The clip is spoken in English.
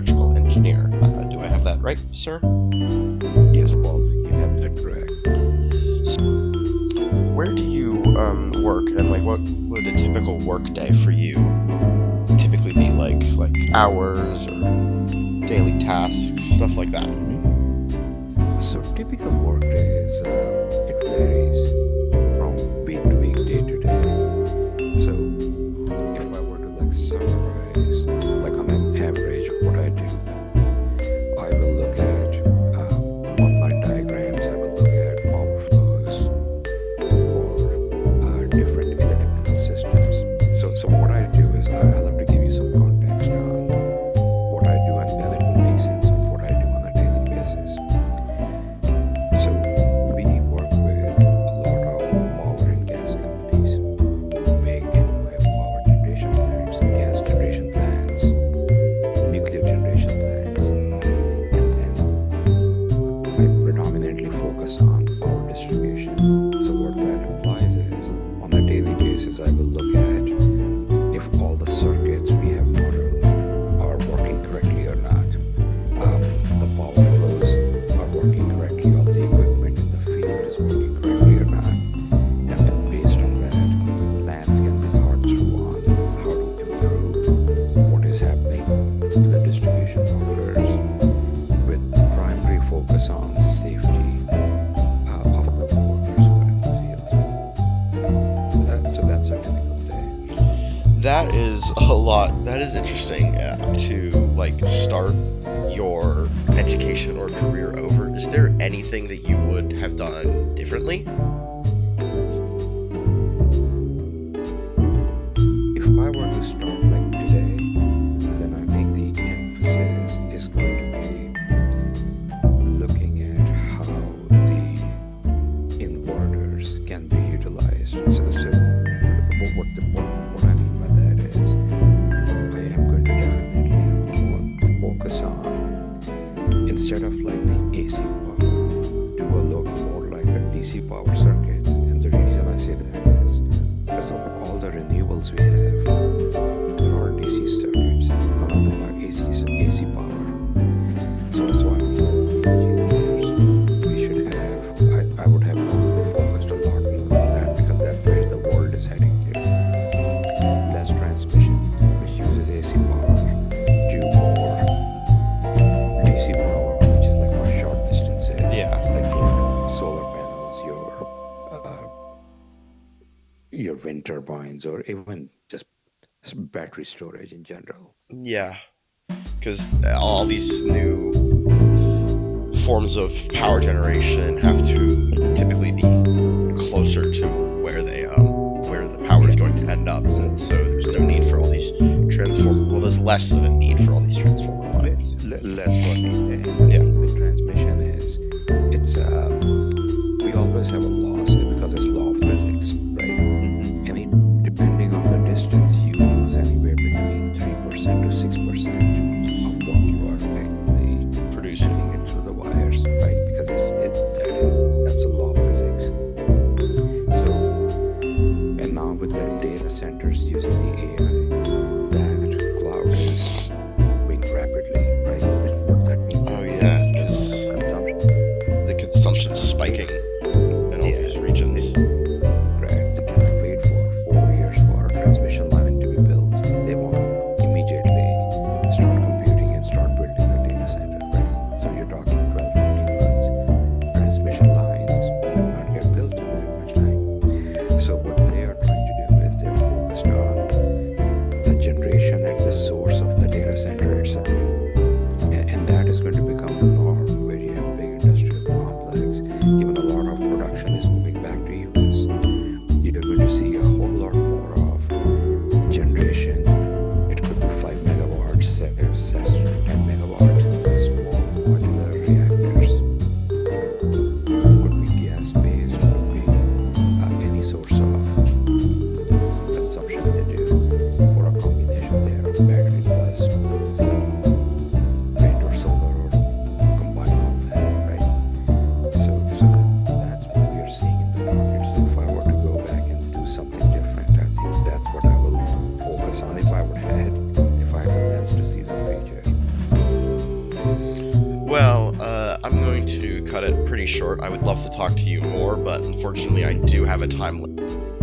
electrical engineer. Do I have that right, sir? Yes, Paul, you have that correct. Where do you work, and like what would a typical work day for you typically be like hours or daily tasks, stuff like that? So typical work days, it varies from week to week, day to day. So if I were to summarize, on an average of what I do, I will look at one-line diagrams. I will look at power flows for different electrical systems. So what I do is I'll have to give you some context on what I do, and then it will make sense of what I do on a daily basis. So we work with a lot of power and gas companies who make power generation plants, gas generation plants, nuclear generation plants, and then I predominantly focus on power distribution. So what that implies is on a daily basis I will look at if all the circuits we have modeled are working correctly or not. The power flows are working correctly, all the equipment in the field is working correctly or not. And then based on that, plans can be thought through on how to improve what is happening to the distribution workers with primary focus on safety of the workers who are in the field. So that's a typical day. That is a lot. That is interesting to start your education or career over. Is there anything that you would have done differently? If I were to start today, then I think the emphasis is going to be looking at how the inverters can be utilized. So what I mean by that is I am going to definitely focus on, instead of the AC power, do a look more like a DC power circuits. And the reason I say that is because of all the renewables we have, there are DC circuits, none of them are AC power. So that's why I think as engineers we should have, I would have probably focused a lot more on that, because that's where the world is heading to. Less transmission, which uses AC power, do more DC power, which is for short distances. Yeah. Your solar panels, your wind turbines, or even just battery storage in general. Yeah, because all these new forms of power generation have to typically be closer to where the power is going to end up, and so there's no need for all these there's less of a need for all these transformer lines. Less working. Yeah. With transmission is we always have a loss because it's law of physics, right? I mean, depending on the distance, you lose anywhere between 3% to 6% of what you are actually Producing. sending it through the wires, right? Because that's a law of physics. So, and now with the data centers using the AI, that cloud is growing rapidly, right? What that means Oh is yeah, because consumption. the consumption's spiking in all these regions. Right. They cannot wait for 4 years for a transmission line to be built. They want immediately start computing and start building the data center, right? So you're talking 12, 15 months. Transmission lines will not get built in that much time. So what they are trying to do is they're focused on the generation at the source of the data center itself. And that is going to become the norm, where you have a big industrial complex. Given a lot of production is moving back to US, you're going to see a whole lot more of generation. It could be 5 megawatts, 10 megawatts, small modular reactors. Could be gas-based, could be any source of consumption they do, or a combination there of battery plus some wind or solar, or combine all that, right? So that's what we are seeing in the market. So if I were to go back and do something different, I think that's what I will focus on if I had the lens to see the future. pretty short. I would love to talk to you more, but unfortunately I do have a time limit.